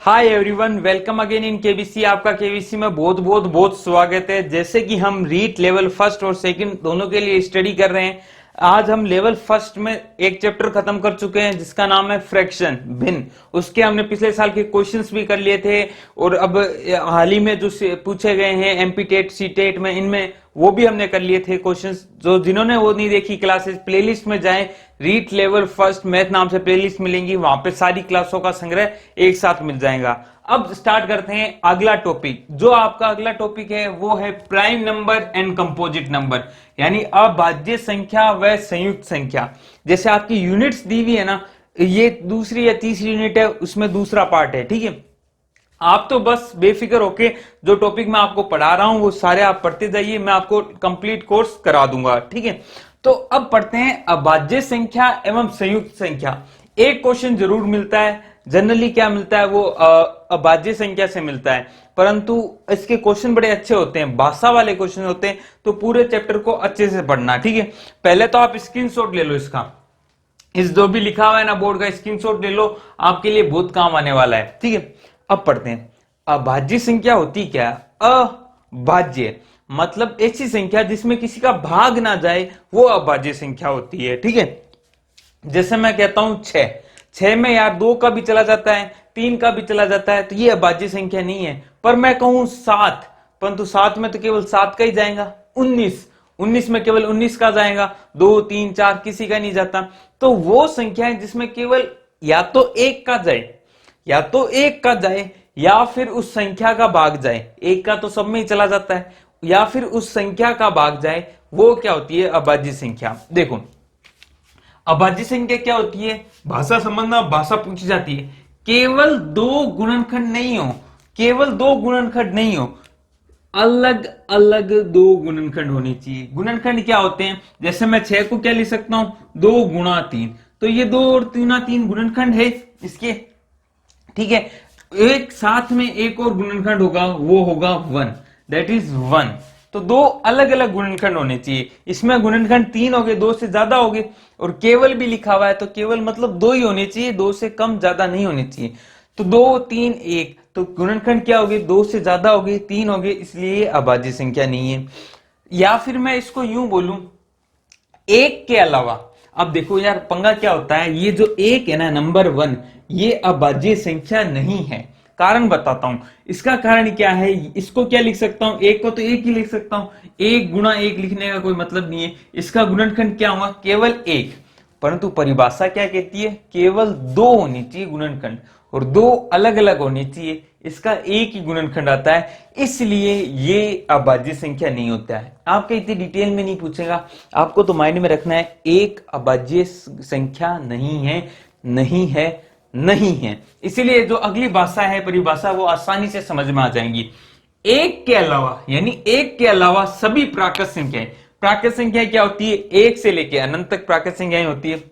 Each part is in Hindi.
Hi everyone, welcome again in KBC. आपका केबीसी में बहुत बहुत बहुत स्वागत है। जैसे कि हम रीट लेवल फर्स्ट और सेकंड दोनों के लिए स्टडी कर रहे हैं। आज हम लेवल फर्स्ट में एक चैप्टर खत्म कर चुके हैं जिसका नाम है फ्रैक्शन, भिन्न। उसके हमने पिछले साल के क्वेश्चंस भी कर लिए थे और अब हाल ही में जो पूछे गए हैं एमपी टेट सी टेट में, इनमें वो भी हमने कर लिए थे क्वेश्चंस। जो जिन्होंने वो नहीं देखी क्लासेस, प्लेलिस्ट में जाएं, रीट लेवल फर्स्ट मैथ नाम से प्लेलिस्ट मिलेंगी, वहां पे सारी क्लासों का संग्रह एक साथ मिल जाएगा। अब स्टार्ट करते हैं अगला टॉपिक। जो आपका अगला टॉपिक है वो है prime number and composite number, यानी अभाज्य संख्या व संयुक्त संख्या। जैसे आपकी यूनिट्स दी हुई है ना, ये दूसरी या तीसरी यूनिट है, उसमें दूसरा पार्ट है, ठीक है। आप तो बस बेफिक्र होके जो टॉपिक मैं आपको पढ़ा रहा हूं वो सारे आप पढ़ते जाइए, मैं आपको कंप्लीट कोर्स करा दूंगा, ठीक है। तो अब पढ़ते हैं अभाज्य संख्या एवं संयुक्त संख्या। एक क्वेश्चन जरूर मिलता है, जनरली क्या मिलता है वो अभाज्य संख्या से मिलता है, परंतु इसके क्वेश्चन बड़े अच्छे होते हैं, भाषा वाले क्वेश्चन होते हैं। तो पूरे चैप्टर को अच्छे से पढ़ना, ठीक है। पहले तो आप स्क्रीनशॉट ले लो इसका, इस जो भी लिखा हुआ है ना बोर्ड का स्क्रीनशॉट ले लो, आपके लिए बहुत काम आने वाला है, ठीक है। अब पढ़ते हैं अभाज्य संख्या होती क्या है। अभाज्य मतलब ऐसी संख्या जिसमें किसी का भाग ना जाए, वो अभाज्य संख्या होती है, ठीक है। जैसे मैं कहता हूं 6 में यार 2 का भी चला जाता है, 3 का भी चला जाता है, तो ये अभाज्य संख्या नहीं है। पर मैं कहूं 7, परंतु 7 में तो केवल 7 का ही जाएगा। 19 में केवल 19 का जाएगा, 2 3 4 किसी का नहीं जाता। तो वो संख्या है जिसमें केवल या तो एक का जाए, या तो एक का जाए, या फिर उस संख्या का भाग जाए। एक का तो सब में ही चला जाता है, या फिर उस संख्या का भाग जाए, वो क्या होती है अभाज्य संख्या। देखो अभाज्य संख्या क्या होती है, भाषा संबंध भाषा पूछी जाती है। केवल 2 गुणनखंड नहीं हो, केवल 2 गुणनखंड नहीं हो, अलग अलग 2 गुणनखंड होने चाहिए। गुणनखंड क्या होते हैं, जैसे मैं 6 को क्या लिख सकता हूं, 2 गुणा 3, तो ये 2 और 3 गुणनखंड है इसके, ठीक है। एक साथ में एक और गुणनखंड होगा, वो होगा 1, दैट इज 1। तो 2 अलग अलग गुणनखंड होने चाहिए। इसमें गुणनखंड 3 हो गए, 2 से ज्यादा हो गए। और केवल भी लिखा हुआ है तो केवल मतलब 2 ही होने चाहिए, 2 से कम ज्यादा नहीं होने चाहिए। तो 2 3 1, तो गुणनखंड क्या हो गए, 2 से ज्यादा हो गए, 3 हो गए, इसलिए ये अभाज्य संख्या नहीं है। या फिर मैं इसको यूं बोलूं, एक के अलावा, अब देखो यार पंगा क्या होता है, ये जो एक है ना नंबर 1, ये अभाज्य संख्या नहीं है। कारण बताता हूं, इसका कारण क्या है। इसको क्या लिख सकता हूं, एक को तो एक ही लिख सकता हूं, 1 गुणा 1 लिखने का कोई मतलब नहीं है। इसका गुणनखंड क्या हुआ, केवल 1, परंतु परिभाषा क्या कहती है, केवल 2 होनी चाहिए गुणनखंड, और 2 अलग अलग होनी चाहिए। इसका एक ही गुणनखंड आता है, इसलिए ये अभाज्य संख्या नहीं होता है। आपके इतनी डिटेल में नहीं पूछेगा, आपको तो माइंड में रखना है एक अभाज्य संख्या नहीं है, नहीं है, नहीं है। इसीलिए जो अगली भाषा है परिभाषा, वो आसानी से समझ में आ जाएंगी। एक के अलावा, यानी एक के अलावा सभी प्राकृत संख्याएं, प्राकृत संख्या क्या होती है, एक से लेके अनंत तक प्राकृत संख्याएं होती है,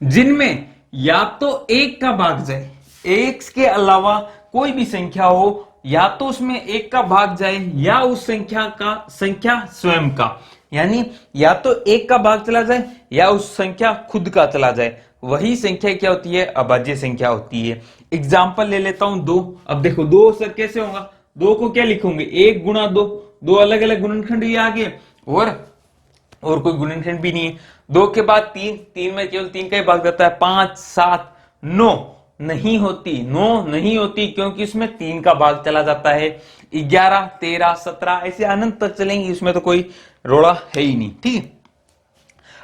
जिनमें या तो एक का भाग जाए, एक के अलावा कोई भी संख्या हो, या तो उसमें एक का भाग जाए, या उस संख्या स्वयं का, यानी या तो एक का भाग चला जाए या उस संख्या खुद का चला जाए, वही संख्या क्या होती है, अभाज्य संख्या होती है। एग्जाम्पल ले लेता हूं 2। अब देखो 2 सर कैसे होगा, 2 को क्या लिखोगे, 1 गुणा 2, 2 अलग अलग गुणनखंड ये आगे, और कोई गुणनखंड भी नहीं है। 2 के बाद 3 में केवल 3 का ही भाग जाता है, 5 7 9 नहीं होती, 9 नहीं होती, क्योंकि उसमें 3 का भाग चला जाता है। 11 13 17 ऐसे अनंत तक चलेंगे, उसमें तो कोई रोड़ा है ही नहीं, ठीक है।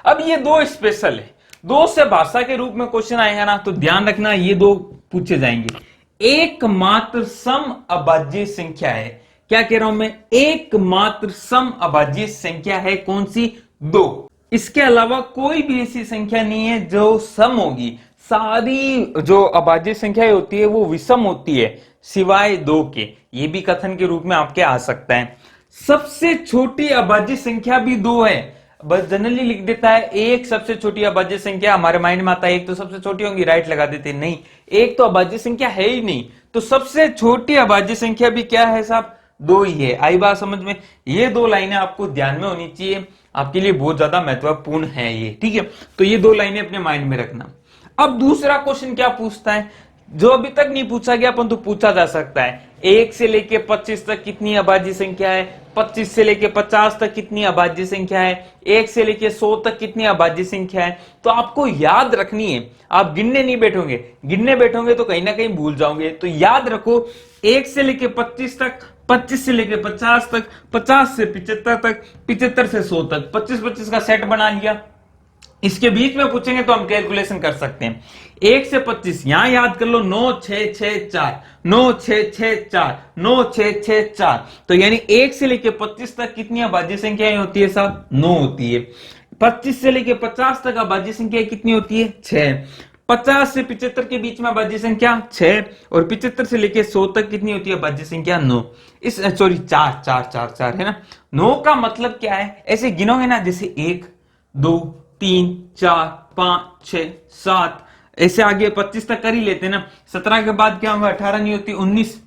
अब ये 2 स्पेशल है, 2 से भाषा के रूप में क्वेश्चन आएगा ना, तो ध्यान रखना ये 2 पूछे जाएंगे। एकमात्र सम अभाज्य संख्या है, क्या कह रहा हूं मैं, एकमात्र सम अभाज्य संख्या है कौन सी, 2। इसके अलावा कोई भी ऐसी संख्या नहीं है जो सम होगी। सारी जो अभाज्य संख्याएं होती है वो विषम होती है, सिवाय 2 के। ये भी कथन के रूप में आपके आ सकता है। सबसे छोटी अभाज्य संख्या भी 2 है, बस जनरली लिख देता है एक सबसे छोटी अभाज्य संख्या, हमारे माइंड में आता है एक तो सबसे छोटी होगी, राइट लगा देते, नहीं, एक तो अभाज्य संख्या है ही नहीं। तो सबसे छोटी अभाज्य संख्या भी क्या है साहब, 2 ही है। आई बात समझ में, ये 2 लाइनें आपको ध्यान में होनी चाहिए, आपके लिए बहुत ज्यादा महत्वपूर्ण है ये, ठीक है। तो ये 2 लाइनें अपने माइंड में रखना। अब दूसरा क्वेश्चन क्या पूछता है, जो अभी तक नहीं पूछा गया परंतु पूछा जा सकता है, 1 से लेके 25 तक कितनी अभाज्य संख्या है, 25 से लेके 50 तक कितनी अभाज्य संख्या है, 1 से लेके 100 तक कितनी अभाज्य संख्या है। तो आपको याद रखनी है, आप गिनने नहीं बैठोगे, गिनने बैठोगे तो कहीं ना कहीं भूल जाओगे। तो याद रखो 1 से लेके 25 तक, 25 से लेके 50 तक, 50 से 75 तक, 75 से 100 तक, 25-25 का सेट बना लिया। इसके बीच में पूछेंगे तो हम कैलकुलेशन कर सकते हैं। 1 से 25 यहां याद कर लो, 9 6 6 4, 9 6 6 4, 9 6 6 4। तो यानी 1 से लेके 25 तक कितनी अभाज्य संख्याएं होती है साहब, 9 होती है। 25 से लेके 50 तक अभाज्य संख्या कितनी होती है, 6। 50 से 75 के बीच में अभाज्य संख्या 6, और 75 से लेके 100 तक कितनी होती है अभाज्य संख्या, 9। इस सॉरी 4 4 4 4 है ना। 9 का मतलब क्या है, ऐसे गिनोगे ना, जैसे 1 2 3 4 5 6 7, ऐसे आगे 25 तक कर ही लेते ना। 17 के बाद क्या होगा, 18 नहीं होती, 19,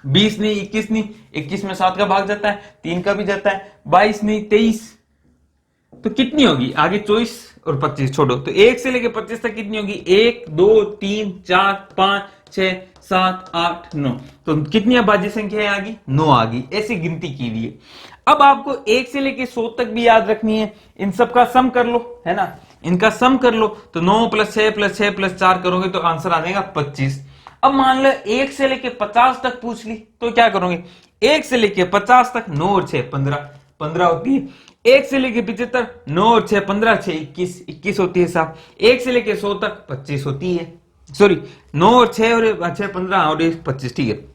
20 नहीं, 21 नहीं, 21 में 7 का भाग जाता है, 3 का भी जाता है, 22 नहीं, 23, तो कितनी होगी आगे 24 और 25 छोड़ो, तो 1 से लेके 25 तक कितनी होगी, 1 2 3 4 5 6 7 8 9। तो कितनी अभाज्य संख्या है आगे, 9 आ गई। ऐसी गिनती की हुई है। अब आपको 1 से लेके 100 तक भी याद रखनी है, इन सब का सम कर लो, है ना, इनका सम कर लो। तो 9 + 6 + 6 + 4 करोगे तो आंसर आ जाएगा 25। अब मान लो 1 से लेके 50 तक पूछ ली, तो क्या करोगे, 1 से लेके 50 तक 9 और 6 15, 15 होती है। 1 से लेके 75, 9 और 6 15, 6 21, 21 होती है साहब। 1 से लेके 100 तक 25 होती है, सॉरी 9 और 6 और 6 15 और 25, ठीक है।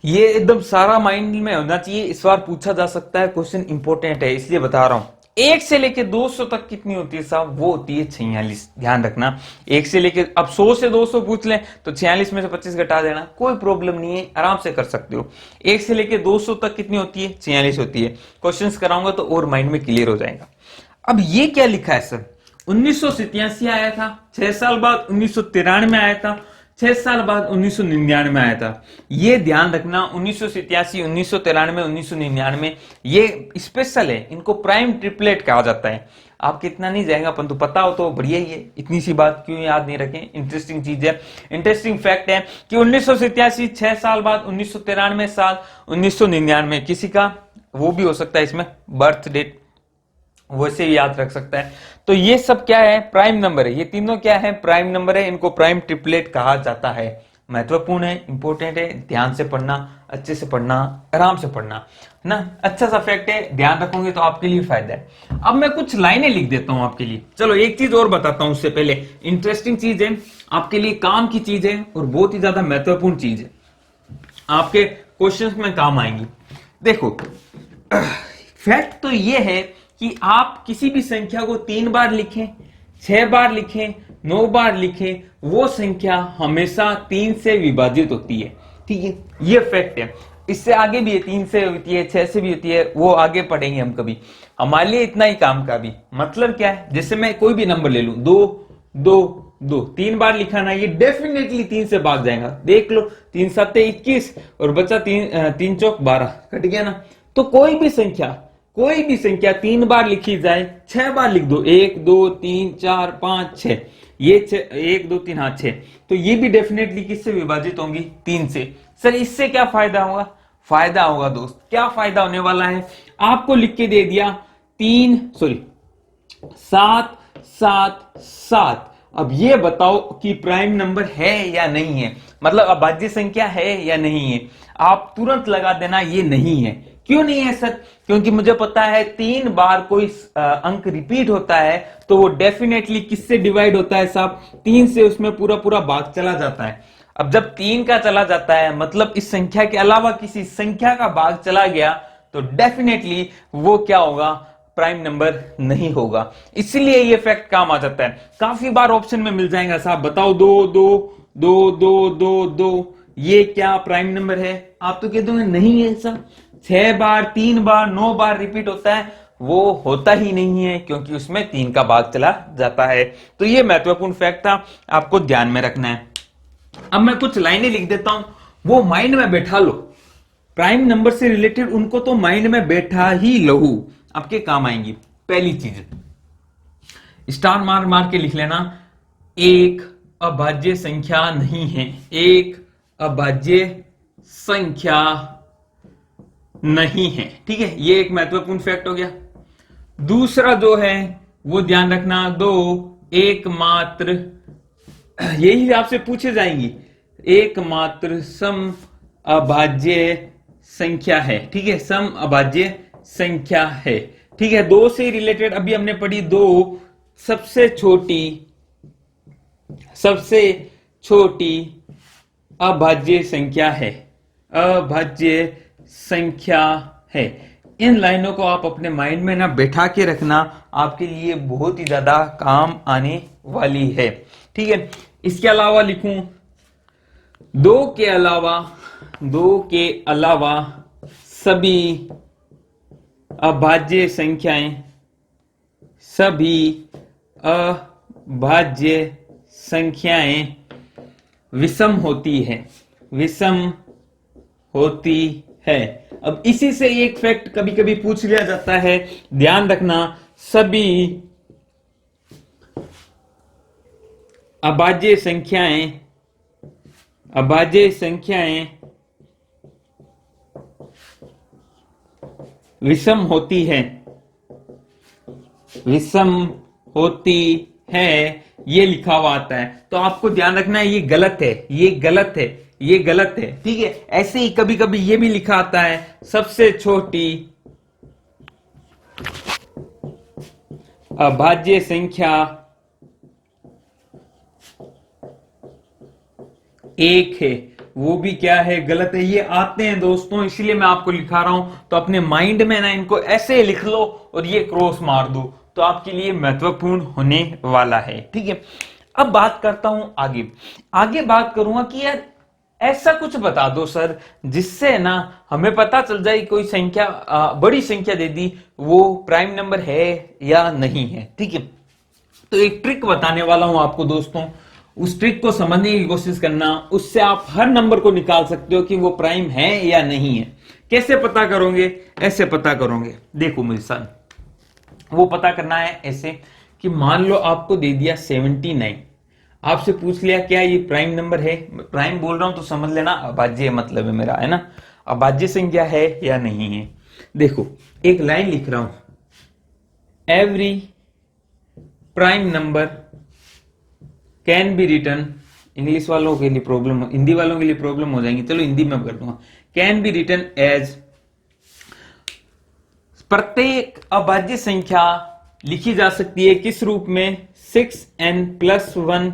ये एकदम सारा माइंड में होना चाहिए, इस बार पूछा जा सकता है, क्वेश्चन इंपॉर्टेंट है इसलिए बता रहा हूं। 1 से लेके 200 तक कितनी होती है साहब, वो होती है 46। ध्यान रखना, 1 से लेके, अब 100 से 200 पूछ लें तो 46 में से 25 घटा देना, कोई प्रॉब्लम नहीं है, आराम से कर सकते हो। 1 से लेके 200 तक कितनी होती है, 46 होती है। क्वेश्चंस कराऊंगा तो और माइंड में क्लियर हो जाएगा। अब ये क्या लिखा है सर, 1987 आया था, 6 साल बाद 1993 आया था, 6 साल बाद 1999 आया था। ये ध्यान रखना, 1987, 1993, 1999 ये स्पेशल है, इनको प्राइम ट्रिपलेट कहा जाता है। आपके इतना नहीं जाएगा, परंतु पता हो तो बढ़िया ही है, इतनी सी बात क्यों याद नहीं रखें, इंटरेस्टिंग चीज है। इंटरेस्टिंग फैक्ट है कि 1987 6 साल बाद 1993 साल 1999, किसी का वो भी हो सकता है इसमें बर्थ डेट, वैसे भी याद रख सकता है। तो ये सब क्या है, प्राइम नंबर है, ये तीनों क्या है, प्राइम नंबर है, इनको प्राइम ट्रिपलेट कहा जाता है। महत्वपूर्ण है, इंपॉर्टेंट है, ध्यान से पढ़ना, अच्छे से पढ़ना, आराम से पढ़ना ना। अच्छा सा फैक्ट है, ध्यान रखोगे तो आपके लिए फायदा है। अब मैं कुछ लाइनें लिख देता हूं आपके लिए। चलो एक चीज और बताता हूं उससे पहले, इंटरेस्टिंग चीज है, आपके लिए काम की चीज है और बहुत ही ज्यादा महत्वपूर्ण चीज है, आपके क्वेश्चंस में काम आएंगी। देखो फैक्ट तो ये है कि आप किसी भी संख्या को 3 बार लिखें, 6 बार लिखें, 9 बार लिखें, वो संख्या हमेशा 3 से विभाजित होती है, ठीक है, ये फैक्ट है। इससे आगे भी है, 3 से होती है, 6 से भी होती है, वो आगे पढ़ेंगे हम कभी। हमारे लिए इतना ही काम का भी मतलब क्या है, जैसे मैं कोई भी नंबर ले लूं, 2 2 2, 3 बार लिखा ना, ये डेफिनेटली 3 से भाग जाएगा। देख लो, 3 7 21 और बचा 3 चौक 12, कट गया ना। तो कोई भी संख्या 3 बार लिखी जाए, 6 बार लिख दो, 1 2 3 4 5 6, ये 1 2 3 हाँ 6, तो ये भी डेफिनेटली किससे विभाजित होंगी, 3 से। सर इससे क्या फायदा होगा, फायदा होगा दोस्त, क्या फायदा होने वाला है, आपको लिख के दे दिया 7 7 7। अब ये बताओ कि प्राइम नंबर है या नहीं है, मतलब अभाज्य संख्या है या नहीं है। आप तुरंत लगा देना ये नहीं है। क्यों नहीं है सर, क्योंकि मुझे पता है 3 बार कोई अंक रिपीट होता है तो वो डेफिनेटली किससे डिवाइड होता है साहब, 3 से, उसमें पूरा पूरा भाग चला जाता है। अब जब 3 का चला जाता है मतलब इस संख्या के अलावा किसी संख्या का भाग चला गया तो डेफिनेटली वो क्या होगा, प्राइम नंबर नहीं होगा। इसलिए ये फैक्ट काम आ जाता है। काफी बार ऑप्शन में मिल जाएगा साहब, बताओ 2 2 2 2 2 2 ये क्या प्राइम नंबर है, आप तो कह दोगे नहीं है साहब। 6 बार 3 बार 9 बार रिपीट होता है, वो होता ही नहीं है, क्योंकि उसमें 3 का भाग चला जाता है। तो ये महत्वपूर्ण फैक्ट था, आपको ध्यान में रखना है। अब मैं कुछ लाइनें लिख देता हूं, वो माइंड में बैठा लो, प्राइम नंबर से रिलेटेड उनको तो माइंड में बैठा ही लो, आपके काम आएंगी। पहली चीज, स्टार मार मार के लिख लेना, 1 अभाज्य संख्या नहीं है, एक अभाज्य संख्या नहीं है। ठीक है, ये एक महत्वपूर्ण फैक्ट हो गया। दूसरा जो है वो ध्यान रखना, दो एकमात्र, यही आपसे पूछे जाएंगी, एकमात्र सम अभाज्य संख्या है। ठीक है, सम अभाज्य संख्या है। ठीक है, दो से रिलेटेड अभी हमने पढ़ी, दो सबसे छोटी अभाज्य संख्या है, अभाज्य संख्या है। इन लाइनों को आप अपने माइंड में ना बैठा के रखना, आपके लिए बहुत ही ज्यादा काम आने वाली है। ठीक है, इसके अलावा लिखूं, दो के अलावा सभी अभाज्य संख्याएं विषम होती है। अब इसी से एक फैक्ट कभी कभी पूछ लिया जाता है, ध्यान रखना, सभी अभाज्य संख्याएं विषम होती है, ये लिखा हुआ आता है। तो आपको ध्यान रखना है, ये गलत है, ये गलत है। ठीक है, ऐसे ही कभी कभी ये भी लिखा आता है, सबसे छोटी अभाज्य संख्या एक है, वो भी क्या है, गलत है। ये आते हैं दोस्तों, इसलिए मैं आपको लिखा रहा हूं, तो अपने माइंड में ना इनको ऐसे लिख लो और ये क्रॉस मार दो, तो आपके लिए महत्वपूर्ण होने वाला है। ठीक है, अब बात करता हूं आगे बात करूंगा कि यार ऐसा कुछ बता दो सर जिससे ना हमें पता चल जाए कोई संख्या, बड़ी संख्या दे दी, वो प्राइम नंबर है या नहीं है। ठीक है, तो एक ट्रिक बताने वाला हूं आपको दोस्तों, उस ट्रिक को समझने की कोशिश करना, उससे आप हर नंबर को निकाल सकते हो कि वो प्राइम है या नहीं है। कैसे पता करोगे? ऐसे पता करोगे, देखो मेरे साथ, वो पता करना है ऐसे कि मान लो आपको दे दिया 79, आपसे पूछ लिया क्या ये प्राइम नंबर है। प्राइम बोल रहा हूं तो समझ लेना अभाज्य मतलब है मेरा, है ना, अभाज्य संख्या है या नहीं है। देखो एक लाइन लिख रहा हूं, every prime number can be written, English वालों के लिए प्रॉब्लम, हिंदी वालों के लिए प्रॉब्लम हो जाएंगी, चलो हिंदी में कर दूंगा, कैन बी रिटन एज, प्रत्येक अभाज्य संख्या लिखी जा सकती है किस रूप में, 6n+1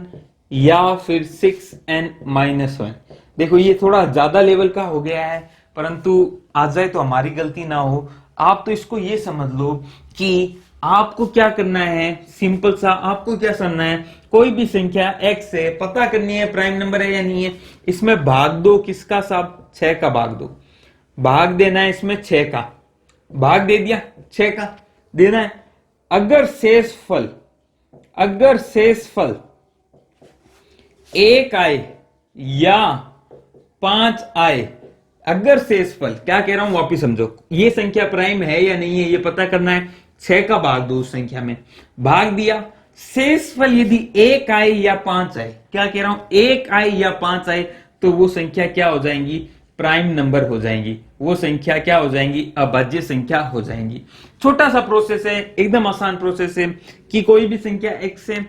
या फिर 6n-1। देखो ये थोड़ा ज्यादा लेवल का हो गया है, परंतु आ जाए तो हमारी गलती ना हो। आप तो इसको ये समझ लो कि आपको क्या करना है, सिंपल सा आपको क्या समझना है, कोई भी संख्या x है, पता करनी है प्राइम नंबर है या नहीं है, इसमें भाग दो, किसका साहब, 6 का भाग दो, भाग देना है इसमें 6 का, भाग दे दिया 6 का देना है। अगर शेष फल 1 आए या 5 आए, अगर शेष फल, क्या कह रहा हूं वापिस समझो, ये संख्या प्राइम है या नहीं है ये पता करना है, 6 का भाग दो उस संख्या में, भाग दिया, शेष फल यदि 1 आए या 5 आए, क्या कह रहा हूं, 1 आए या 5 आए, तो वो संख्या क्या हो जाएंगी, प्राइम नंबर हो जाएंगी, वो संख्या क्या हो जाएंगी, अभाज्य संख्या हो जाएंगी। छोटा सा प्रोसेस है, एकदम आसान प्रोसेस है कि कोई भी संख्या x है,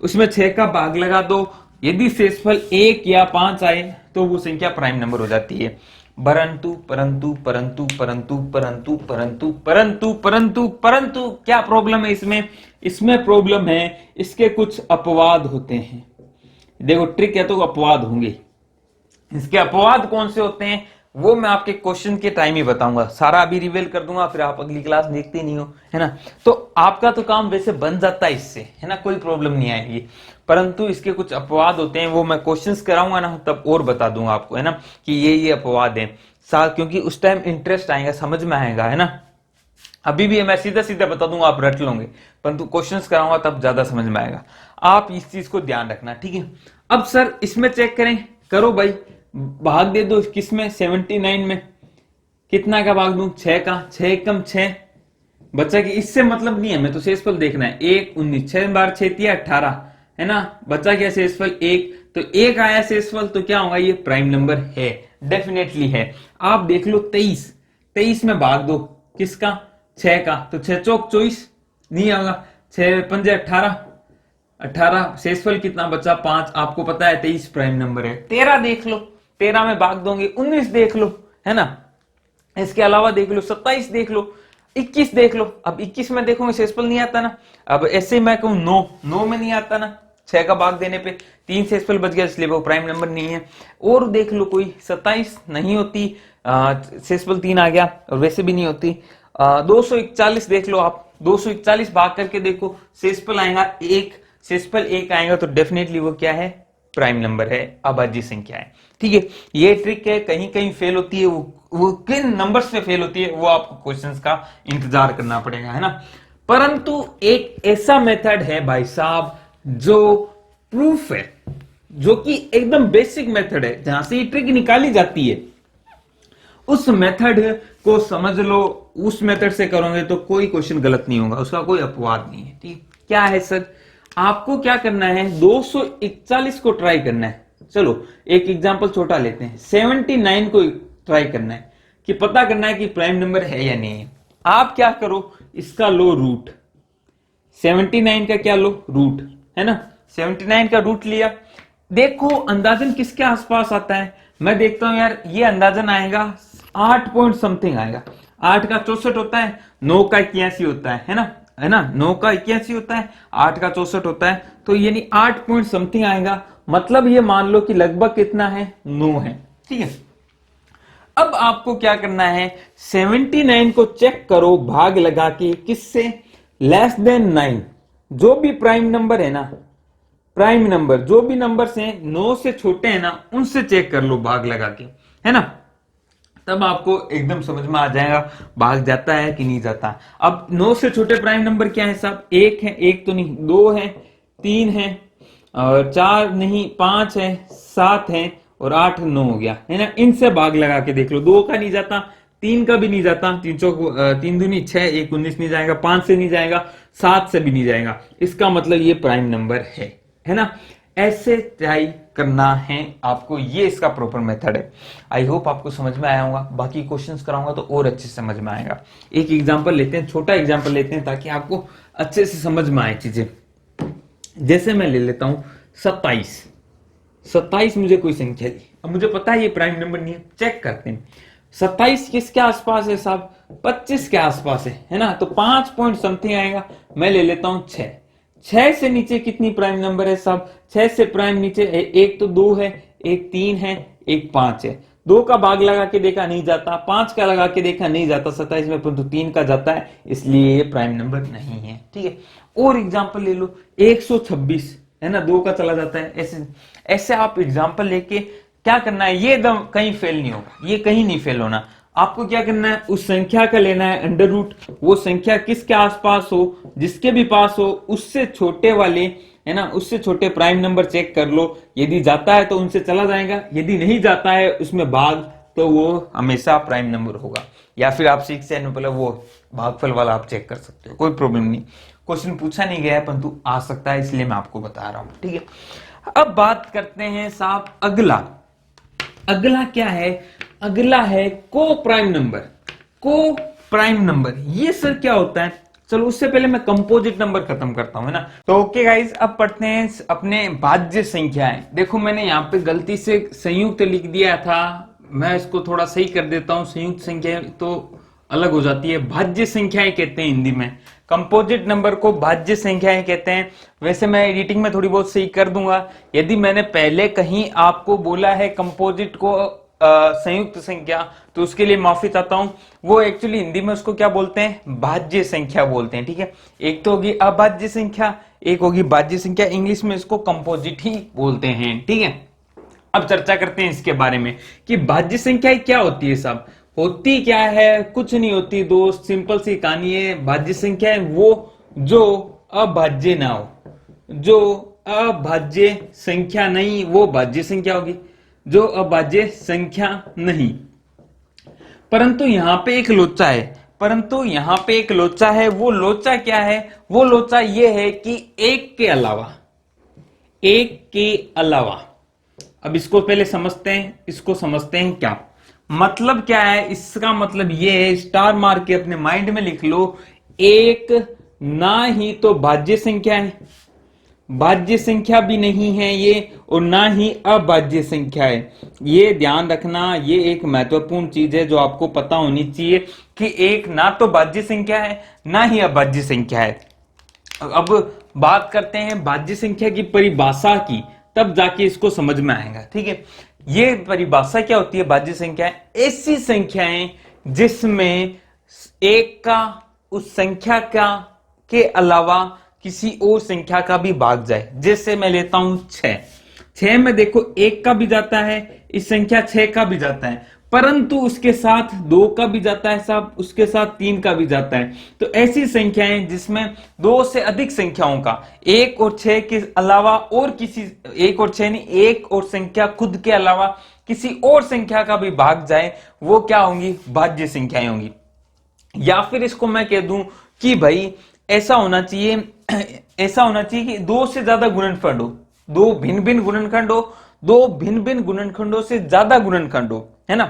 उसमें 6 का भाग लगा दो, यदि शेषफल 1 या 5 आए तो वो संख्या प्राइम नंबर हो जाती है। परंतु परंतु परंतु परंतु परंतु परंतु परंतु परंतु परंतु क्या प्रॉब्लम है इसमें, इसमें प्रॉब्लम है, इसके कुछ अपवाद होते हैं। देखो ट्रिक है तो अपवाद होंगे, इसके अपवाद कौन से होते हैं वो मैं आपके क्वेश्चन के टाइम ही बताऊंगा, सारा अभी रिवील कर दूंगा, फिर आप अगली क्लास देखते नहीं हो, है ना, तो आपका तो काम वैसे बन जाता है इससे, है ना, कोई प्रॉब्लम नहीं आएगी, परंतु इसके कुछ अपवाद होते हैं, वो मैं क्वेश्चंस कराऊंगा ना तब और बता दूंगा आपको, है ना, कि ये अपवाद है साथ, क्योंकि उस टाइम इंटरेस्ट आएगा, समझ में आएगा, है ना। अभी भी मैं सीधा सीधा बता दूंगा, आप रट लोगे, परंतु क्वेश्चंस कराऊंगा तब ज्यादा समझ में आएगा, आप इस चीज को ध्यान रखना, ठीक है। अब सर इसमें चेक करें, करो भाई, भाग दे दो किसमें, 79 में, कितना का भाग दूं, 6 का, 6 कम 6 बच्चा की, इससे मतलब नहीं है, मैं तो शेषफल देखना है, 1 19, 6 बार 6 18, है ना, बचा क्या शेषफल एक, तो एक आया शेषफल, तो क्या होगा, ये प्राइम नंबर है, डेफिनेटली है। आप देख लो 23, 23 में भाग दो किसका, 6 का, तो 6 चौक 24 नहीं होगा, 6 पंजे 18, 18 शेषफल कितना बचा 5, आपको पता है 23 प्राइम नंबर है। 13 देख लो, 13 में भाग दोगे, 19 देख लो, है ना, इसके अलावा देख लो 27 देख लो, 21 देख लो। अब 21 में देखोगे शेषफल नहीं आता ना, अब ऐसे मैं कहूं 9, 9 में नहीं आता ना, 6 का भाग देने पे 3 शेषफल बच गया, इसलिए वो प्राइम नंबर नहीं है। और देख लो कोई 27 नहीं होती, शेषफल 3 आ गया, और वैसे भी नहीं होती। 241 देख लो आप, 241 भाग करके देखो, शेषफल आएगा 1, शेषफल 1 आएगा, तो डेफिनेटली वो क्या है, प्राइम नंबर है, अभाज्य संख्या है। ठीक है, ये ट्रिक है, कहीं कहीं फेल होती है, वो किन नंबर्स पे फेल होती है वो आपको क्वेश्चंस का इंतजार करना पड़ेगा, है ना। परंतु एक ऐसा मेथड है भाई साहब जो प्रूफ है, जो कि एकदम बेसिक मेथड है, जहां से ये ट्रिक निकाली जाती है, उस मेथड को समझ लो, उस मेथड से करोगे तो कोई क्वेश्चन गलत नहीं होगा, उसका कोई अपवाद नहीं है। ठीक, क्या है सर, आपको क्या करना है, 241 को ट्राई करना है। चलो एक एग्जांपल छोटा लेते हैं, 79 को ट्राई करना है, कि पता करना है कि प्राइम नंबर है या नहीं है। आप क्या करो, इसका लो रूट, 79 का क्या लो रूट, है ना, 79 का रूट लिया, देखो अंदाजन किसके आसपास आता है, मैं देखता हूं यार, ये अंदाजन आएगा 8 पॉइंट समथिंग आएगा, 8 का 64 होता है, 9 का 81 होता है ना, है ना, 9 का 81 होता है, 8 का 64 होता है, तो यानी 8 पॉइंट समथिंग आएगा, मतलब ये मान लो कि लगभग कितना है, 9 है। ठीक है, अब आपको क्या करना है, 79 को चेक करो भाग लगा के, किससे, लेस देन 9, जो भी प्राइम नंबर है ना, प्राइम नंबर जो भी नंबर्स हैं 9 से छोटे हैं ना, उनसे चेक कर लो भाग लगा के, है ना, तब आपको एकदम समझ में आ जाएगा भाग जाता है कि नहीं जाता। अब 9 से छोटे प्राइम नंबर क्या है साहब, 1 है, 1 तो नहीं, 2 है, 3 है, और 4 नहीं, 5 है, 7 है, और 8 9 हो गया, है ना, इनसे भाग लगा के देख लो, 2 का नहीं जाता, 3 का भी नहीं जाता, 3 चौक 3 दूनी 6, 1 19 नहीं जाएगा, 5 से नहीं जाएगा, 7 से भी नहीं जाएगा, इसका मतलब ये प्राइम नंबर है ना। ऐसे ट्राई करना है आपको, ये इसका प्रॉपर मेथड है। आई होप आपको समझ में आया होगा, बाकी क्वेश्चंस कराऊंगा तो और अच्छे से समझ में आएगा। एक एग्जांपल लेते हैं, छोटा एग्जांपल लेते हैं, ताकि आपको अच्छे से समझ में आए चीजें। जैसे मैं ले लेता हूं 27 मुझे कोई संख्या दी, अब मुझे पता है ये प्राइम नंबर नहीं है, चेक करते हैं 27 किसके आसपास है साहब, 25 के आसपास है ना, तो 5 पॉइंट समथिंग आएगा। मैं ले लेता हूं 6 से नीचे कितनी प्राइम नंबर है साहब, 6 से प्राइम नीचे एक तो 2 है, एक 3 है, एक 5 है, 2 का भाग लगा के देखा नहीं जाता, 5 का लगा के देखा नहीं जाता 27 में, परंतु 3 का जाता है, इसलिए ये प्राइम नंबर नहीं है। ठीक है, और एग्जांपल ले लो 126, है ना, 2 का चला जाता है, ऐसे ऐसे आप एग्जांपल लेके क्या करना है, ये एकदम कहीं फेल नहीं होगा, ये कहीं नहीं फेल होना। आपको क्या करना है, उस संख्या का लेना है अंडर रूट, वो संख्या किसके आसपास हो, जिसके भी पास हो, उससे छोटे वाले, है ना, उससे छोटे प्राइम नंबर चेक कर लो, यदि जाता है तो उनसे चला जाएगा, यदि नहीं जाता है उसमें भाग, तो वो हमेशा प्राइम नंबर होगा। या फिर आप सीख से पहले वो भागफल वाला आप चेक कर सकते हो, कोई प्रॉब्लम नहीं। क्वेश्चन पूछा नहीं गया है, परंतु आ सकता है, इसलिए मैं आपको बता रहा हूं। ठीक है, अब बात करते हैं साहब अगला क्या है, अगला है को प्राइम नंबर। ये सर क्या होता है, चलो उससे पहले मैं कंपोजिट नंबर खत्म करता हूं, है ना। तो ओके गाइस, अब पढ़ते हैं अपने भाज्य संख्याएं। देखो मैंने यहाँ पे गलती से संयुक्त लिख दिया था, मैं इसको थोड़ा सही कर देता हूं, संयुक्त संख्या तो अलग हो जाती है, भाज्य संख्याएं कहते हैं हिंदी में, कंपोजिट नंबर को भाज्य संख्याएं कहते हैं। वैसे मैं एडिटिंग में थोड़ी बहुत सही कर दूंगा, यदि मैंने पहले कहीं आपको बोला है कंपोजिट को संयुक्त संख्या, तो उसके लिए माफी चाहता हूं। वो एक्चुअली हिंदी में उसको क्या बोलते हैं, भाज्य संख्या बोलते हैं। ठीक है, एक तो होगी अभाज्य संख्या, एक होगी भाज्य संख्या, इंग्लिश में इसको कंपोजिट ही बोलते हैं। ठीक है, अब चर्चा करते हैं इसके बारे में कि भाज्य संख्या क्या होती है साहब। होती क्या है, कुछ नहीं होती दोस्त, सिंपल सी कहानी है। भाज्य संख्या है वो जो अभाज्य ना हो, जो अभाज्य संख्या नहीं वो भाज्य संख्या होगी, जो अभाज्य संख्या नहीं। परंतु यहां पे एक लोचा है, वो लोचा क्या है, वो लोचा ये है कि एक के अलावा एक के अलावा। अब इसको पहले समझते हैं, इसको समझते हैं क्या मतलब क्या है। इसका मतलब ये है, स्टार मार के अपने माइंड में लिख लो, एक ना ही तो भाज्य संख्या है, भाज्य संख्या भी नहीं है ये, और ना ही अभाज्य संख्या है। ये ध्यान रखना, ये एक महत्वपूर्ण चीज है जो आपको पता होनी चाहिए कि एक ना तो भाज्य संख्या है ना ही अभाज्य संख्या है। अब बात करते हैं भाज्य संख्या की परिभाषा की, तब जाके इसको समझ में आएगा। ठीक है, ये परिभाषा क्या होती है? भाज्य संख्या ऐसी संख्याएं जिसमें एक का उस संख्या का के अलावा किसी और संख्या का भी भाग जाए। जैसे मैं लेता हूं 6, 6 में देखो एक का भी जाता है, इस संख्या 6 का भी जाता है, परंतु उसके साथ 2 का भी जाता है साहब, उसके साथ 3 का भी जाता है। तो ऐसी संख्याएं जिसमें 2 से अधिक संख्याओं का, 1 और 6 के अलावा और किसी, 1 और 6 नहीं, 1 और संख्या खुद के अलावा किसी और संख्या का भी भाग जाए, वो क्या होंगी? भाज्य संख्याएं होंगी। या फिर इसको मैं कह दूं कि भाई ऐसा होना चाहिए, ऐसा होना चाहिए कि 2 से ज्यादा गुणनखंड हो, 2 भिन्न भिन्न गुणनखंड हो, 2 भिन्न भिन्न गुणनखंडों से ज्यादा गुणनखंड हो, है ना,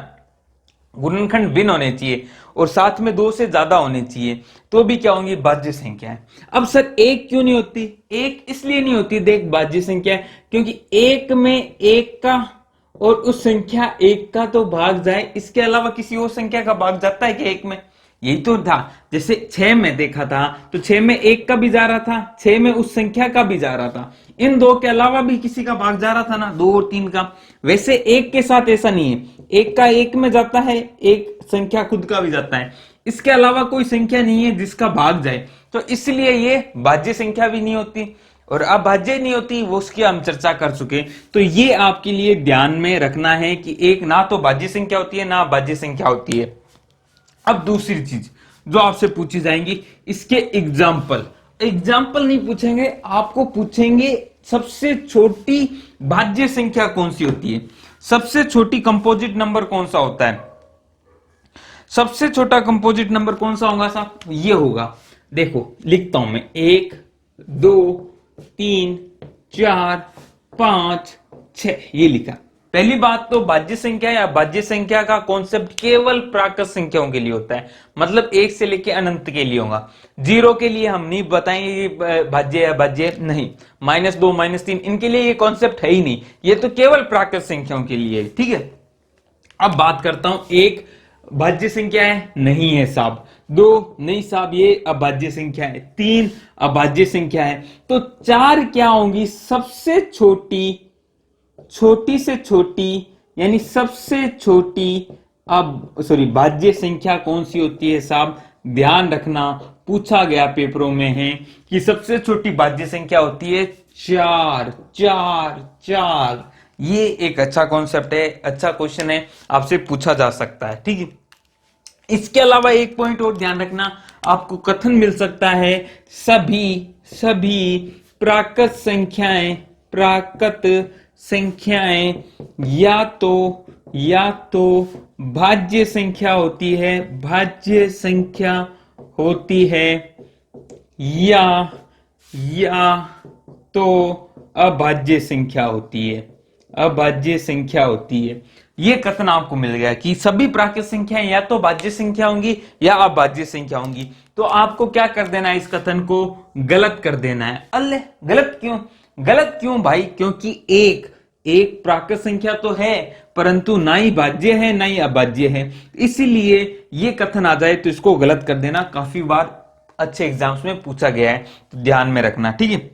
गुणनखंड भिन्न होने चाहिए, और साथ में 2 से ज्यादा होने चाहिए, तो भी क्या होंगी? भाज्य संख्या है। अब सर एक क्यों नहीं होती? एक इसलिए नहीं होती देख भाज्य संख्या, क्योंकि एक में एक का और उस संख्या एक का तो भाग जाए, इसके अलावा किसी और संख्या का भाग जाता है कि एक में? यही तो था। जैसे 6 में देखा था तो 6 में एक का भी जा रहा था, 6 में उस संख्या का भी जा रहा था, इन 2 के अलावा भी किसी का भाग जा रहा था ना, 2 और 3 का। वैसे एक के साथ ऐसा नहीं है, एक का एक में जाता है, एक संख्या खुद का भी जाता है, इसके अलावा कोई संख्या नहीं है जिसका भाग जाए, तो इसलिए ये भाज्य संख्या भी नहीं होती। और अभाज्य नहीं होती, वो उसकी हम चर्चा कर चुके। तो ये आपके लिए ध्यान में रखना है कि एक ना तो भाज्य संख्या होती है ना अभाज्य संख्या होती है। अब दूसरी चीज जो आपसे पूछी जाएंगी, इसके एग्जाम्पल, एग्जाम्पल नहीं पूछेंगे, आपको पूछेंगे सबसे छोटी भाज्य संख्या कौन सी होती है, सबसे छोटी कंपोजिट नंबर कौन सा होता है, सबसे छोटा कंपोजिट नंबर कौन सा होगा साहब? ये होगा, देखो लिखता हूं मैं, 1 2 3 4 5 6, ये लिखा। पहली बात तो भाज्य संख्या या भाज्य संख्या का कॉन्सेप्ट केवल प्राकृत संख्याओं के लिए होता है, मतलब 1 से लेके अनंत के लिए होगा। 0 के लिए हम नहीं बताएंगे भाज्य या भाज्य नहीं, -2 -3 इनके लिए ये कॉन्सेप्ट है ही नहीं, ये तो केवल प्राकृत संख्याओं के लिए है। ठीक है, अब बात करता हूं, 1 भाज्य संख्या है? नहीं है साहब। 2 नहीं साहब, ये अभाज्य संख्या है। 3 अभाज्य संख्या है। तो 4 क्या होंगी? सबसे छोटी, छोटी से छोटी, यानी सबसे छोटी भाज्य संख्या कौन सी होती है साहब? ध्यान रखना, पूछा गया पेपरों में है कि सबसे छोटी भाज्य संख्या होती है 4 4 4। ये एक अच्छा कॉन्सेप्ट है, अच्छा क्वेश्चन है, आपसे पूछा जा सकता है। ठीक है, इसके अलावा एक पॉइंट और ध्यान रखना, आपको कथन मिल सकता है, सभी प्राकृत संख्याएं, प्राकृत संख्याएं या तो भाज्य संख्या होती है, भाज्य संख्या होती है, या तो अभाज्य संख्या होती है, अभाज्य संख्या होती है। ये कथन आपको मिल गया कि सभी प्राकृत संख्याएं या तो भाज्य संख्या होंगी या अभाज्य संख्या होंगी। तो आपको क्या कर देना है? इस कथन को गलत कर देना है। अल्ले गलत क्यों? गलत क्यों भाई? क्योंकि एक प्राकृत संख्या तो है, परंतु ना ही भाज्य है ना ही अभाज्य है, इसीलिए ये कथन आ जाए तो इसको गलत कर देना। काफी बार अच्छे एग्जाम्स में पूछा गया है, तो ध्यान में रखना। ठीक है,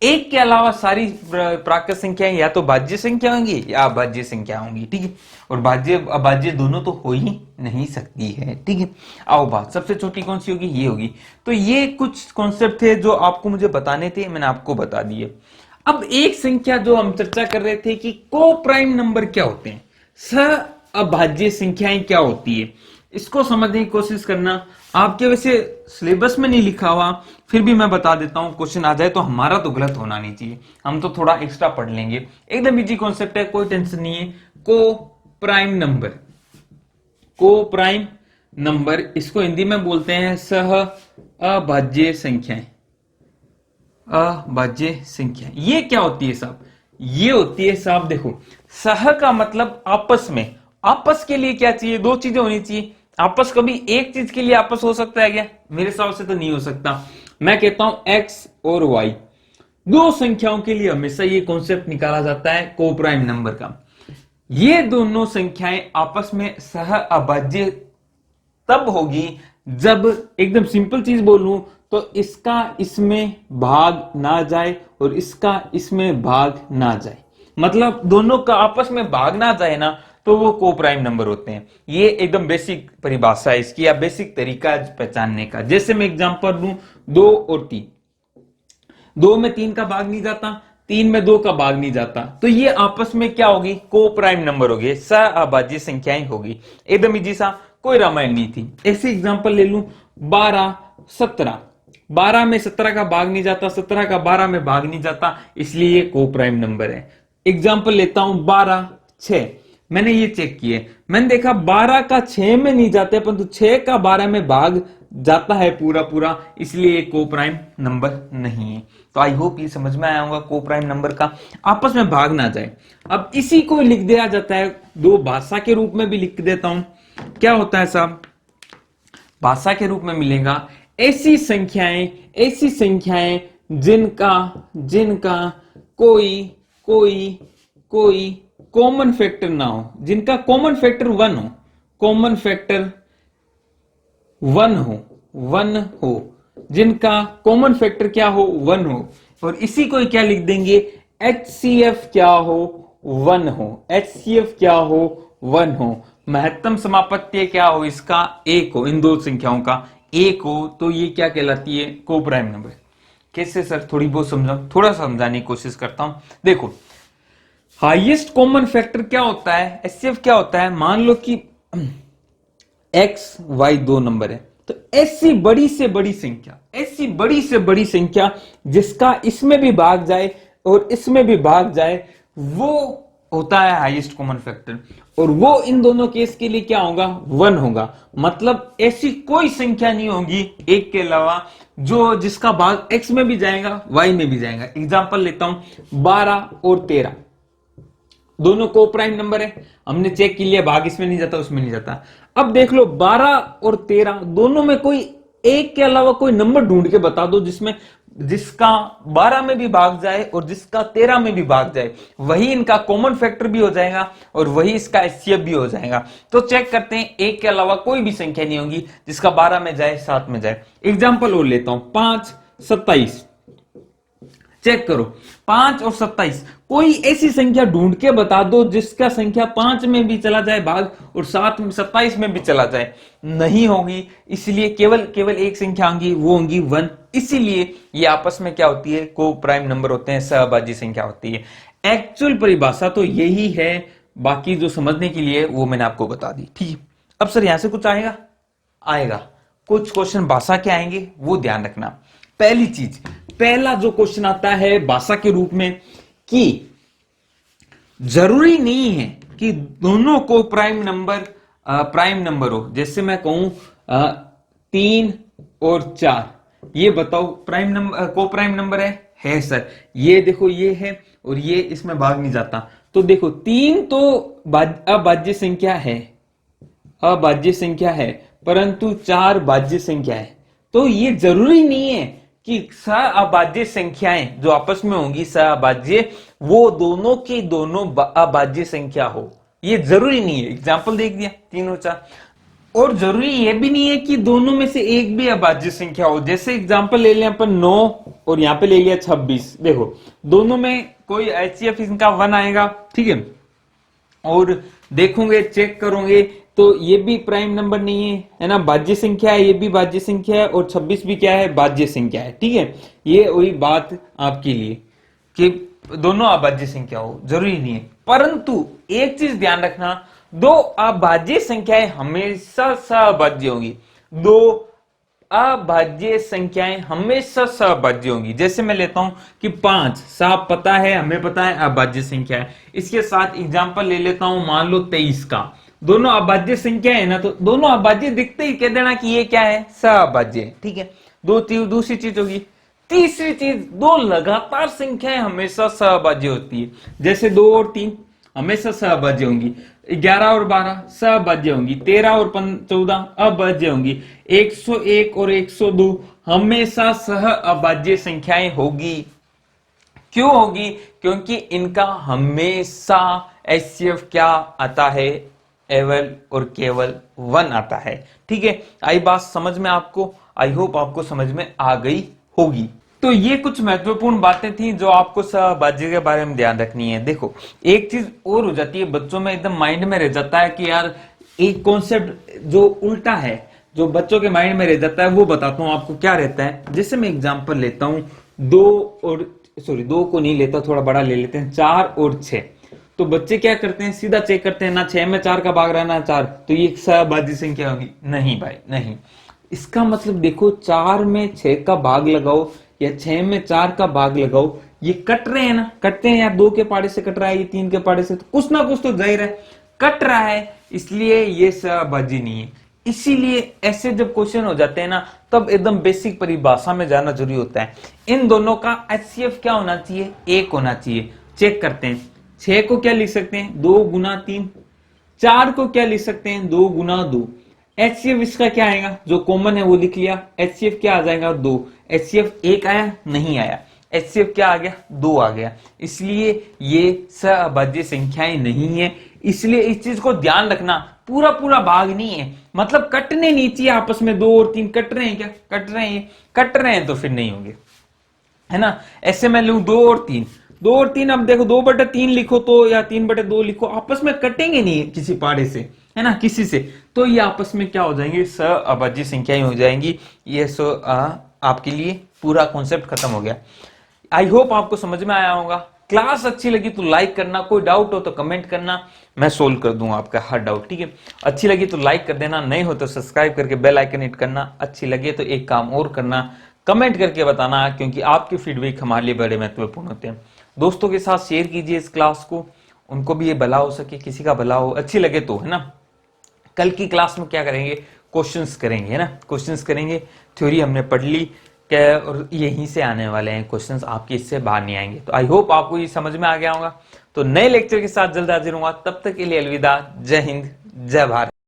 एक के अलावा सारी प्राकृत संख्याएं या तो भाज्य संख्या होंगी या अभाज्य संख्या होंगी। ठीक है, और भाज्य अभाज्य दोनों तो हो ही नहीं सकती है। ठीक है, आओ बात, सबसे छोटी कौन सी होगी? ये होगी। तो ये कुछ कॉन्सेप्ट थे जो आपको मुझे बताने थे, मैंने आपको बता दिए। अब एक संख्या जो हम चर्चा कर रहे थे कि को प्राइम नंबर क्या होते हैं, अभाज्य संख्याएं क्या होती है, इसको समझने की कोशिश करना। आपके वैसे सिलेबस में नहीं लिखा हुआ, फिर भी मैं बता देता हूं, क्वेश्चन आ जाए तो हमारा तो गलत होना नहीं चाहिए, हम तो थोड़ा एक्स्ट्रा पढ़ लेंगे। एकदम इजी कॉन्सेप्ट है, कोई टेंशन नहीं है। को प्राइम नंबर, को प्राइम नंबर, इसको हिंदी में बोलते हैं सह अभाज्य संख्याएं, अभाज्य संख्या ये क्या होती है साहब? ये होती है साहब, देखो सह का मतलब आपस में, आपस के लिए क्या चाहिए? दो चीजें होनी चाहिए। आपस कभी एक चीज के लिए आपस हो सकता है क्या? मेरे हिसाब से तो नहीं हो सकता। मैं कहता हूं एक्स और वाई दो संख्याओं के लिए हमेशा ये कॉन्सेप्ट निकाला जाता है को प्राइम नंबर का। ये दोनों संख्याएं आपस में सह अभाज्य तब होगी जब, एकदम सिंपल चीज बोलूं तो, इसका इसमें भाग ना जाए और इसका इसमें भाग ना जाए। मतलब दोनों का आपस में भाग ना जाए ना, तो वो को प्राइम नंबर होते हैं। ये एकदम बेसिक परिभाषा है इसकी, या बेसिक तरीका पहचानने का। जैसे मैं एग्जांपल दूं, 2 और 3, 2 में 3 का भाग नहीं जाता, 3 में 2 का भाग नहीं जाता, तो ये आपस में क्या होगी? को प्राइम नंबर होगी, सहअभाज्य संख्याएं होगी। एकदम इजी सा, कोई रामायण नहीं थी। ऐसे एग्जांपल ले लूं, 12, 17, 12 में 17 का भाग नहीं जाता, 17 का 12 में भाग नहीं जाता, इसलिए ये को प्राइम नंबर है। एग्जांपल लेता हूं 12, 6, मैंने ये चेक किए, मैंने देखा 12 का 6 में नहीं जाते, परंतु 6 का 12 में भाग जाता है पूरा पूरा, इसलिए ये को प्राइम नंबर नहीं है। तो आई होप ये समझ में आया होगा, को प्राइम नंबर का आपस में भाग ना जाए। अब इसी को लिख दिया जाता है, दो भाषा के रूप में भी लिख देता हूं। क्या होता है साहब? भाषा के रूप में मिलेगा ऐसी संख्याएं जिनका कोई कॉमन फैक्टर ना हो, जिनका कॉमन फैक्टर 1 हो, कॉमन फैक्टर 1 हो, जिनका कॉमन फैक्टर क्या हो? 1 हो। और इसी को क्या लिख देंगे? HCF क्या हो? 1 हो। HCF क्या हो? 1 हो। महत्तम समापत्ति क्या हो? इसका 1 हो, इन दो संख्याओं का 1 हो, तो ये क्या कहलाती है? को प्राइम नंबर। कैसे सर? थोड़ी बहुत थोड़ा समझाने की कोशिश करता हूं। देखो, हाईएस्ट कॉमन फैक्टर क्या होता है? HCF क्या होता है? मान लो कि एक्स वाई दो नंबर है, तो ऐसी बड़ी से बड़ी संख्या जिसका इसमें भी भाग जाए और इसमें भी भाग जाए, वो होता है हाईएस्ट कॉमन फैक्टर। और वो इन दोनों केस के लिए क्या होगा? 1 होगा। मतलब ऐसी कोई संख्या नहीं होगी एक के अलावा जो जिसका भाग एक्स में भी जाएगा, वाई में भी जाएगा। एग्जांपल लेता हूं, 12 और 13 दोनों को प्राइम नंबर है, हमने चेक कर लिया, भाग इसमें नहीं जाता, उसमें नहीं जाता। अब देख लो, 12 और 13 दोनों में कोई एक के अलावा कोई नंबर ढूंढ के बता दो जिसका 12 में भी भाग जाए और जिसका 13 में भी भाग जाए, वही इनका कॉमन फैक्टर भी हो जाएगा और वही इसका HCF भी हो जाएगा। तो चेक करते हैं, एक के अलावा कोई भी संख्या नहीं होगी जिसका 12 में जाए, 7 में जाए। एग्जाम्पल और लेता हूं, 5, 27, चेक करो, 5 और 27, कोई ऐसी संख्या ढूंढ के बता दो जिसका संख्या 5 में भी चला जाए भाग और 27 में भी चला जाए। नहीं होगी, इसलिए केवल एक संख्या होगी, वो होंगी 1। इसीलिए ये आपस में क्या होती है? को प्राइम नंबर होते हैं, सहअभाज्य संख्या होती है। एक्चुअल परिभाषा तो यही है, बाकी जो समझने के लिए वो मैंने आपको बता दी। ठीक है, अब सर यहां से कुछ आएगा, कुछ क्वेश्चन भाषा के आएंगे, वो ध्यान रखना। पहली चीज, पहला जो क्वेश्चन आता है भाषा के रूप में कि जरूरी नहीं है कि दोनों को प्राइम नंबर हो। जैसे मैं कहूं 3 और 4, ये बताओ प्राइम नंबर को प्राइम नंबर है सर। ये देखो, ये है और ये इसमें भाग नहीं जाता, तो देखो 3 तो अभाज्य संख्या है, परंतु 4 भाज्य संख्या है। तो ये जरूरी नहीं है कि सहअभाज्य संख्याएं जो आपस में होंगी सहअभाज्य, वो दोनों की दोनों अभाज्य संख्या हो, ये जरूरी नहीं है। एग्जाम्पल देख दिया, 3 और 4। और जरूरी ये भी नहीं है कि दोनों में से एक भी अभाज्य संख्या हो। जैसे एग्जाम्पल ले लिया अपन 9 और यहां पे ले लिया 26, देखो दोनों में कोई HCF इनका 1 आएगा, ठीक है। और देखोगे, चेक करोगे तो ये भी प्राइम नंबर नहीं है ना, भाज्य संख्या है, ये भी भाज्य संख्या है, और 26 भी क्या है? भाज्य संख्या है। ठीक है, ये वही बात आपके लिए कि दोनों अभाज्य संख्या हो, जरूरी नहीं है। परंतु एक चीज ध्यान रखना, दो अभाज्य संख्याएं हमेशा सहअभाज्य होंगी, दो अभाज्य संख्याएं हमेशा सहअभाज्य होंगी। जैसे मैं लेता हूं कि 5, साफ पता है, हमें पता है अभाज्य संख्या है। इसके साथ एग्जांपल ले लेता हूं, मान लो 23 का, दोनों अभाज्य संख्या है ना, तो दोनों अभाज्य दिखते ही कह देना कि ये क्या है? सहअभाज्य। ठीक है, दूसरी चीज होगी तीसरी चीज, दो लगातार संख्याएं हमेशा सहभाज्य होती है। जैसे 2 और 3 हमेशा सहभाज्य होंगी, 11 और 12 सहभाज्य होंगी, 13 और 14 अभाज्य होंगी, 101 और 102 हमेशा सह अभाज्य संख्याएं होगी। क्यों होगी? क्योंकि इनका हमेशा HCF क्या आता है? एवल और केवल 1 आता है। ठीक है, आई बात समझ में आपको? आई होप आपको समझ में आ गई होगी। तो ये कुछ महत्वपूर्ण बातें थी जो आपको सहभाज्य के बारे में ध्यान रखनी है। देखो, एक चीज और हो जाती है, बच्चों में एकदम माइंड में रह जाता है कि यार एक कॉन्सेप्ट जो उल्टा है, जो बच्चों के माइंड में रह जाता है, वो बताता हूं आपको क्या रहता है। जैसे मैं एग्जांपल लेता हूं, 2 को नहीं लेता, थोड़ा बड़ा ले लेते हैं, 4 और 6। तो बच्चे क्या करते हैं, सीधा चेक करते हैं ना 6 में 4 का भाग रहा ना 4, तो ये सहभाज्य संख्या होगी। नहीं भाई नहीं, इसका मतलब देखो 4 में 6 का भाग लगाओ या 6 में 4 का भाग लगाओ, ये कट रहे हैं ना, कटते हैं यार, 2 के पाड़े से कट रहा है, ये 3 के पाड़े से, तो कुछ ना कुछ तो जाहिर है कट रहा है, इसलिए ये सहभाज्य नहीं है। इसीलिए ऐसे जब क्वेश्चन हो जाते हैं ना, तब एकदम बेसिक परिभाषा में जाना जरूरी होता है। इन दोनों का HCF क्या होना चाहिए? 1 होना चाहिए। चेक करते हैं, 6 को क्या लिख सकते हैं? 2 गुना 3। 4 को क्या लिख सकते हैं? 2 गुना 2। HCF इसका क्या आएगा? जो कॉमन है वो लिख लिया। HCF क्या आ जाएगा? 2। HCF 1 आया? नहीं आया। HCF क्या आ गया? 2 आ गया। इसलिए ये सहभाज्य संख्याएं नहीं है। इसलिए इस चीज को ध्यान रखना, पूरा पूरा भाग नहीं है, मतलब कटने नहीं चाहिए आपस में। 2 और 3 कट रहे हैं क्या? कट रहे हैं, कट रहे हैं तो फिर नहीं होंगे, है ना। ऐसे मैं लू 2 और 3, 2 और 3, अब देखो 2/3 लिखो तो या 3/2 लिखो, आपस में कटेंगे नहीं किसी पाड़े से, है ना, किसी से, तो ये आपस में क्या हो जाएंगे? सहअभाज्य संख्याएं हो जाएंगी। ये आपके लिए पूरा कॉन्सेप्ट खत्म हो गया। आई होप आपको समझ में आया होगा। क्लास अच्छी लगी तो लाइक करना, कोई डाउट हो तो कमेंट करना, मैं सोल्व कर दूंगा आपका हर डाउट। ठीक है, अच्छी लगी तो लाइक कर देना, नहीं हो तो सब्सक्राइब करके बेल आइकन हिट करना। अच्छी लगे तो एक काम और करना, कमेंट करके बताना, क्योंकि आपके फीडबैक हमारे लिए बड़े महत्वपूर्ण होते हैं। दोस्तों के साथ शेयर कीजिए इस क्लास को, उनको भी ये भला हो सके, किसी का भला हो, अच्छी लगे तो, है ना। कल की क्लास में क्या करेंगे? क्वेश्चंस करेंगे, है ना, क्वेश्चंस करेंगे। थ्योरी हमने पढ़ ली और यहीं से आने वाले हैं क्वेश्चंस, आपके इससे बाहर नहीं आएंगे। तो आई होप आपको ये समझ में आ गया होगा। तो नए लेक्चर के साथ जल्द हाजिर होगा, तब तक के लिए अलविदा। जय हिंद, जय भारत।